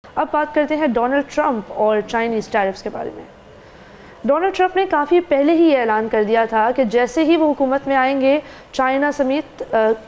अब बात करते हैं डोनाल्ड ट्रंप और चाइनीज़ टैरिफ्स के बारे में। डोनाल्ड ट्रंप ने काफ़ी पहले ही ये ऐलान कर दिया था कि जैसे ही वो हुकूमत में आएंगे चाइना समेत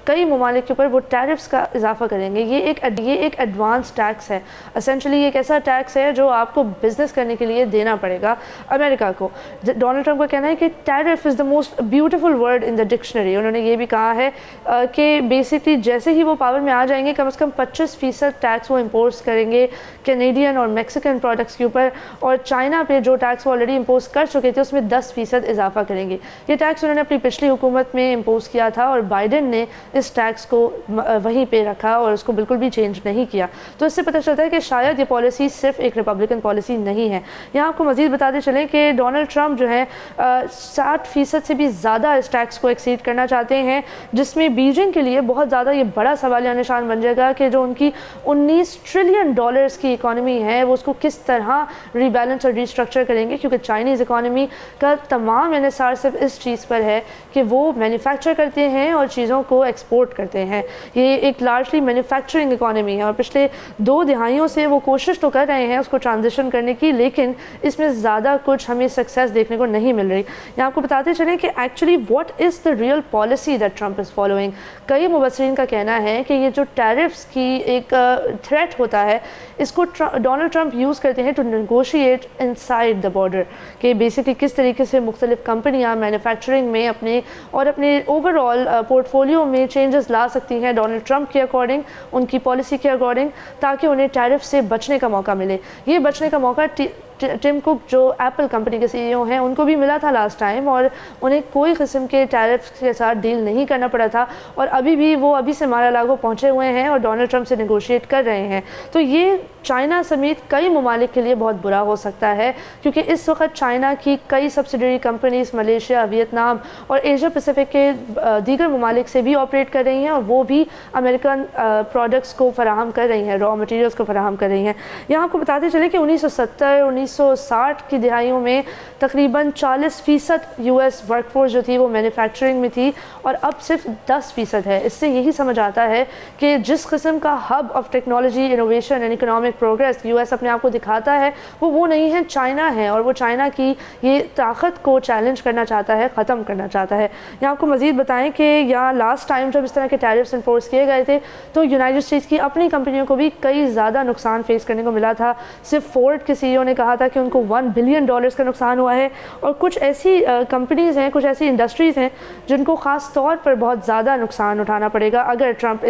कई ममालिक के ऊपर वो टैरिफ्स का इजाफा करेंगे। ये एक एडवांस टैक्स है। एसेंशली एक ऐसा टैक्स है जो आपको बिज़नेस करने के लिए देना पड़ेगा अमेरिका को। डोनाल्ड ट्रंप का कहना है कि tariff is the most beautiful word in the dictionary. उन्होंने ये भी कहा है कि बेसिकली जैसे ही वो पावर में आ जाएंगे कम से कम 25% टैक्स वो इम्पोज करेंगे कैनेडियन और मैक्सिकन प्रोडक्ट्स के ऊपर, और चाइना पे जो टैक्स वो ऑलरेडी इम्पोज कर चुके थे उसमें 10% इजाफा करेंगे। ये टैक्स उन्होंने अपनी पिछली हुकूमत में इम्पोज किया था और बाइडेन ने इस टैक्स को वहीं पे रखा और उसको बिल्कुल भी चेंज नहीं किया। तो इससे पता चलता है कि शायद ये पॉलिसी सिर्फ एक रिपब्लिकन पॉलिसी नहीं है। यहाँ आपको मज़ीद बताते चलें कि डोनाल्ड ट्रंप जो है 60% से भी ज़्यादा इस टैक्स को एक्सीड करना चाहते हैं, जिसमें बीजिंग के लिए बहुत ज़्यादा ये बड़ा सवालिया निशान बन जाएगा कि जो उनकी 19 ट्रिलियन डॉलर्स की इकॉनमी है वो उसको किस तरह रीबैलेंस और रीस्ट्रक्चर करेंगे, क्योंकि चाइनीज़ इकॉनमी का तमाम इन्हिसार सिर्फ इस चीज़ पर है कि वो मैन्युफैक्चर करते हैं और चीज़ों को एक्सपोर्ट करते हैं। ये एक लार्जली मैन्युफैक्चरिंग इकॉनमी है और पिछले 2 दिहाइयों से वो कोशिश तो कर रहे हैं उसको ट्रांजिशन करने की, लेकिन इसमें ज़्यादा कुछ हमें सक्सेस देखने को नहीं मिल रही। यहाँ आपको बताते चलें कि actually what is the real policy that Trump is following. कई मुबसरीन का कहना है कि ये जो टैरिफ्स की एक थ्रेट होता है इसको डोनाल्ड ट्रंप यूज़ करते हैं to negotiate inside the border, कि बेसिकली किस तरीके से मुख्तलिफ कंपनियां मैन्युफैक्चरिंग में अपने ओवरऑल पोर्टफोलियो में चेंजेस ला सकती हैं डोनाल्ड ट्रंप के अकॉर्डिंग, उनकी पॉलिसी के अकॉर्डिंग, ताकि उन्हें टैरिफ से बचने का मौका मिले। ये बचने का मौका टिम कुक जो एप्पल कंपनी के CEO हैं उनको भी मिला था लास्ट टाइम, और उन्हें कोई किस्म के टैरिफ के साथ डील नहीं करना पड़ा था, और अभी भी वो अभी से मारा-लागो पहुँचे हुए हैं और डोनाल्ड ट्रंप से नेगोशिएट कर रहे हैं। तो ये चाइना समेत कई ममालिक के लिए बहुत बुरा हो सकता है, क्योंकि इस वक्त चाइना की कई सब्सिडरी कंपनीज मलेशिया, वियतनाम और एशिया पैसिफिक के दीगर ममालिक से भी ऑपरेट कर रही हैं, और वो भी अमेरिकन प्रोडक्ट्स को फराहम कर रही हैं, रॉ मटीरियल्स को फराहम कर रही हैं। यहाँ आपको बताते चले कि 1960 की दिहाइयों में तकरीबन 40% US वर्कफोर्स जो थी वो मैन्युफैक्चरिंग में थी, और अब सिर्फ 10% है। इससे यही समझ आता है कि जिस किस्म का hub of technology, innovation and economic progress US अपने आप को दिखाता है वो नहीं है, चाइना है, और वो चाइना की ये ताकत को चैलेंज करना चाहता है, ख़त्म करना चाहता है। यहाँ आपको मज़ीद बताएं कि यहाँ लास्ट टाइम जब इस तरह के टैरिफ्स इन्फोर्स किए गए थे तो यूनाइटेड स्टेट्स की अपनी कंपनियों को भी कई ज़्यादा नुकसान फेस करने को मिला था। सिर्फ फोर्ड के CEO ने कहा था कि उनको $1 बिलियन का नुकसान हुआ है, और कुछ ऐसी कंपनीज़ हैं, कुछ ऐसी इंडस्ट्रीज़ हैं जिनको ख़ास तौर पर बहुत ज़्यादा नुकसान उठाना पड़ेगा अगर ट्रंप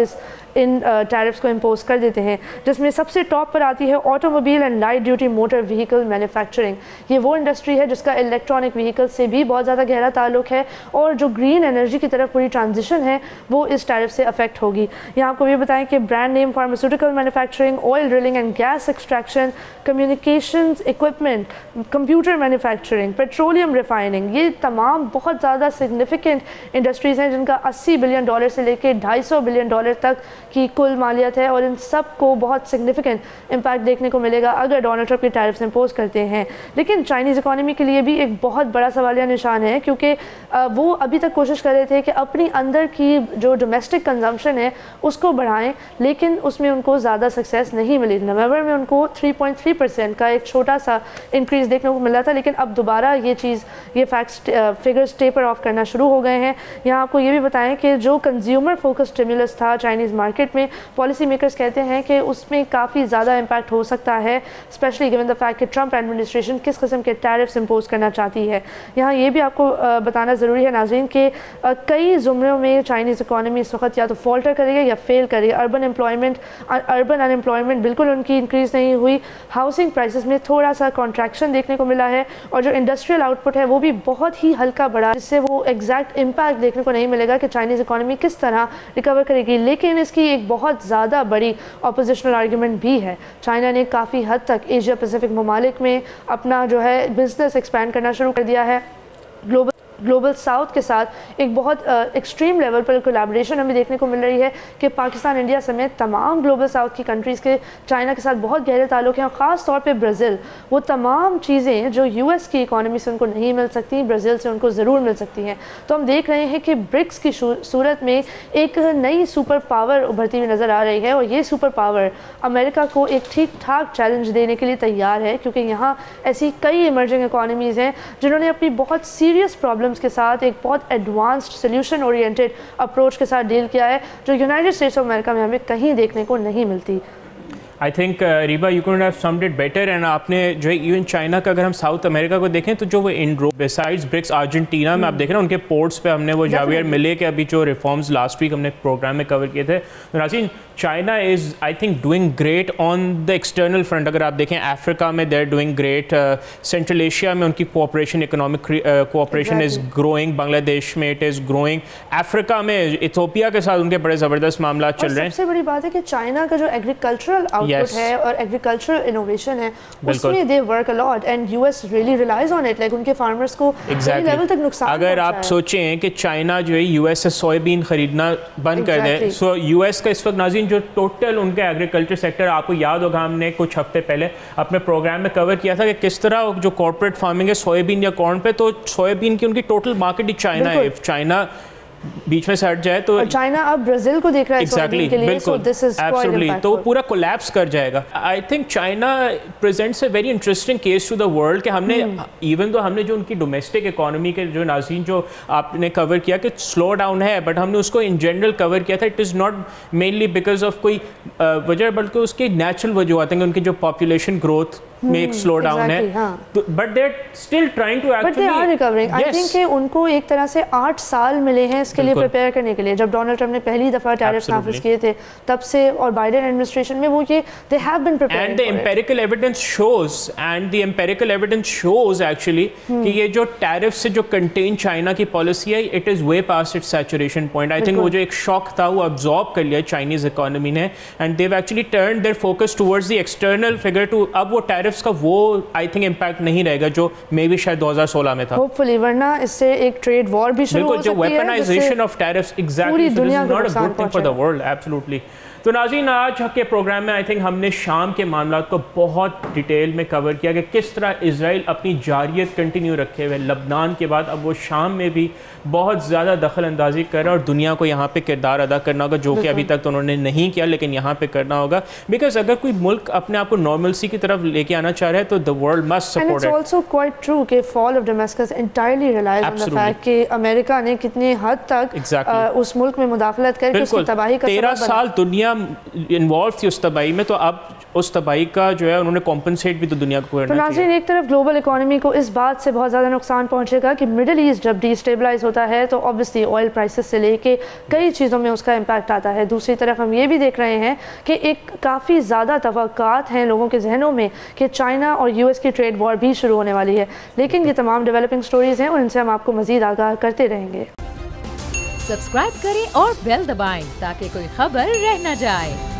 इन टैरिफ्स को इम्पोज कर देते हैं, जिसमें सबसे टॉप पर आती है automobile and light duty motor vehicle manufacturing. ये वो इंडस्ट्री है जिसका इलेक्ट्रॉनिक व्हीकल से भी बहुत ज़्यादा गहरा ताल्लुक है, और जो ग्रीन एनर्जी की तरफ पूरी ट्रांजिशन है वो इस टैरिफ से अफेक्ट होगी। यहाँ आपको ये बताएं कि brand name pharmaceutical manufacturing, oil drilling and gas extraction, communications equipment, computer manufacturing, petroleum refining, ये तमाम बहुत ज़्यादा सिग्निफिकेंट इंडस्ट्रीज़ हैं जिनका $80 बिलियन से लेकर $250 बिलियन तक की कुल मालियत है, और इन सब को बहुत सिग्निफिकेंट इम्पैक्ट देखने को मिलेगा अगर डोनाल्ड ट्रंप के टैरिफ्स इम्पोज करते हैं। लेकिन चाइनीज़ इकॉनमी के लिए भी एक बहुत बड़ा सवालिया निशान है, क्योंकि वो अभी तक कोशिश कर रहे थे कि अपनी अंदर की जो डोमेस्टिक कंजम्पशन है उसको बढ़ाएं, लेकिन उसमें उनको ज़्यादा सक्सेस नहीं मिली। नवंबर में उनको 3.3% का एक छोटा सा इंक्रीज़ देखने को मिला था, लेकिन अब दोबारा ये फिगर्स टेपर ऑफ करना शुरू हो गए हैं। यहाँ आपको ये भी बताएं कि जो कंज्यूमर फोकस स्टिमुलस था चाइनीज़ मार्केट में, पॉलिसी मेकर्स कहते हैं कि उसमें काफ़ी ज़्यादा इम्पैक्ट हो सकता है, स्पेशली गिवन द फैक्ट कि ट्रंप एडमिनिस्ट्रेशन किस किस्म के टैरिफ्स इम्पोज करना चाहती है। यहाँ ये भी आपको बताना ज़रूरी है नाज़रीन कि कई ज़ुमरों में चाइनीज़ इकॉनमी इस वक्त या तो फॉल्टर करेगी या फेल करेगी। अर्बन अनएम्प्लॉयमेंट बिल्कुल उनकी इंक्रीज़ नहीं हुई, हाउसिंग प्राइसेस में थोड़ा सा कॉन्ट्रैक्शन देखने को मिला है, और जो इंडस्ट्रियल आउटपुट है वो भी बहुत ही हल्का बढ़ा, जिससे वो एग्जैक्ट इम्पैक्ट देखने को नहीं मिलेगा कि चाइनीज़ इकॉनमी किस तरह रिकवर करेगी। लेकिन इसकी एक बहुत ज़्यादा बड़ी ऑपोजिशनल आर्ग्यूमेंट भी है। चाइना ने काफ़ी हद तक एशिया पैसिफिक ममालिक में अपना जो है बिज़नेस एक्सपैंड करना शुरू कर दिया है। گلوبل ساؤتھ کے ساتھ ایک بہت ایکسٹریم لیول پر کولیبریشن ہمیں دیکھنے کو مل رہی ہے کہ پاکستان انڈیا سمیت تمام گلوبل ساؤتھ کی کنٹریز کے چائنا کے ساتھ بہت گہرے تعلق ہیں، اور خاص طور پہ برازیل، وہ تمام چیزیں جو یو ایس کی اکانومی سے ان کو نہیں مل سکتی، برازیل سے ان کو ضرور مل سکتی ہیں. تو ہم دیکھ رہے ہیں کہ برکس کی صورت میں ایک نئی سپر پاور ابھرتی ہوئی نظر آ رہی ہے، اور یہ سپر پاور امریکہ کو ایک ٹھیک ٹھاک چیلنج دینے کے لیے تیار ہے، کیونکہ یہاں ایسی کئی ایمرجنگ اکانومیز ہیں جنہوں نے اپنی بہت سیریس پرابلمس کے ساتھ ایک بہت ایڈوانسڈ سلیوشن اورینٹیڈ اپروچ کے ساتھ ڈیل کیا ہے، جو یونائٹڈ اسٹیٹس آف امریکہ میں ہمیں کہیں دیکھنے کو نہیں ملتی. I think Reba you could have summed it better. And آپ نے جو ایون چائنا کا اگر ہم ساؤتھ امریکہ کو دیکھیں تو جو وہ بیسائڈز برکس ارجنٹینا میں آپ دیکھیں نا ان کے پورٹس پہ ہم نے وہ جاویئر ملے کے ابھی جو ریفارمز لاسٹ ویک ہم نے پروگرام میں کور کیے تھے. ناظرین China is I think doing great on the external front. اگر آپ دیکھیں افریقہ میں they are doing great, Central Asia میں ان کی cooperation economic cooperation is growing, Bangladesh میں اٹ از گروئنگ، افریقہ میں ایتھوپیا کے ساتھ ان کے بڑے زبردست معاملات چل رہے ہیں. سب سے بڑی بات ہے کہ چائنا کا جو ایگریکلچرل آؤٹ پٹ ہے اور ایگریکلچرل انوویشن ہے اس میں they work a lot and US really realize on it. Like ان کے فارمرز کو کئی لیول تک نقصان. اگر آپ سوچیں کہ چائنا جو ہے یو ایس سے سوئے بین خریدنا بند کر دے، سو یو ایس کا اس وقت ناظرین جو ٹوٹل ان کے ایگریکلچر سیکٹر، آپ کو یاد ہوگا ہم نے کچھ ہفتے پہلے اپنے پروگرام میں کور کیا تھا کہ کس طرح جو کارپوریٹ فارمنگ ہے سوئے بین یا کارن پہ، تو سوئے بین کی ان کی ٹوٹل مارکیٹ ہی چائنا ہے. چائنا بیچ میں سے ہٹ جائے تو چائنا اب برازیل کو دیکھ رہا ہے سوئے کے لیے، سو دس از ایبسولوٹلی تو پورا کولیپس کر جائے گا. I think China presents a very interesting case to the world کہ ہم نے ایون دو ہم نے جو ان کی ڈومیسٹک اکانومی کے جو ناظرین جو آپ نے کور کیا کہ سلو ڈاؤن ہے، بٹ ہم نے اس کو ان جنرل کور کیا تھا. It is not mainly because of کوئی وجہ بلکہ اس کی نیچرل وجوہات ہیں کہ ان کی جو پاپولیشن گروتھ میں ایک سلو ڈاؤن ہے، but they are still trying to actually recovering. I think کہ ان کو ایک طرح سے 8 سال ملے ہیں اس کے لیے پریپیئر کرنے کے لیے. جب ڈونلڈ ٹرمپ نے پہلی دفعہ ٹیرف نافذ کیے تھے تب سے اور بائیڈن ایڈمنسٹریشن میں وہ یہ they have been preparing. And the empirical evidence shows actually کہ یہ جو ٹیرف سے جو کنٹین چائنا کی پالیسی ہے it is way past it saturation point. I think وہ جو ایک شاک تھا وہ ابزارب کر لیا چائنیز اکانومی نے، and they actually turn their focus towards the external figure too. اب وہ ٹیرفس کا وہ آئی تھنک امپیکٹ نہیں رہے گا جو مے بی شاید 2016 میں تھا. ہوپ فلی، ورنہ اس سے ایک ٹریڈ وار بھی شروع ہو سکتی ہے. بالکل، جو weaponisation of tariffs exactly this is not a good thing for the world. Absolutely. تو ناظرین آج کے پروگرام میں آئی تھنک ہم نے شام کے معاملات کو بہت ڈیٹیل میں کور کیا کہ کس طرح اسرائیل اپنی جاریت کنٹینیو رکھے ہوئے لبنان کے بعد اب وہ شام میں بھی بہت زیادہ دخل اندازی کر رہا ہے، اور دنیا کو یہاں پہ کردار ادا کرنا ہوگا جو کہ ابھی تک تو انہوں نے نہیں کیا، لیکن یہاں پہ کرنا ہوگا. بیکاز اگر کوئی ملک اپنے آپ کو نارملسی کی طرف لے کے آنا چاہ رہا ہے تو the world must support it. And it's also quite true کہ fall of Damascus entirely relies on the fact کہ امریکہ نے کتنے حد تک اس ملک میں مداخلت کر کے اس کی تباہی کا سبب بنا. 13 سال دنیا انوالو تھی اس تباہی میں، تو اب اس تباہی کا جو ہے انہوں نے کمپنسیٹ بھی تو دنیا کو کرنا چاہیے. ناظرین ایک طرف گلوبل اکانومی کو اس بات سے بہت زیادہ نقصان پہنچے گا کہ مڈل ایسٹ جب ڈی اسٹیبلائز ہوتا ہے تو obviously آئل پرائسز سے لے کے کئی چیزوں میں اس کا امپیکٹ آتا ہے. دوسری طرف ہم یہ بھی دیکھ رہے ہیں کہ ایک کافی زیادہ توقعات ہیں لوگوں کے ذہنوں میں کہ چائنا اور یو ایس کی ٹریڈ وار بھی شروع ہونے والی ہے. لیکن یہ تمام ڈیولپنگ سٹوریز ہیں اور ان سے ہم آپ کو مزید آگاہ کرتے رہیں گے. سبسکرائب کریں اور بیل دبائیں تاکہ کوئی خبر رہ نہ جائے.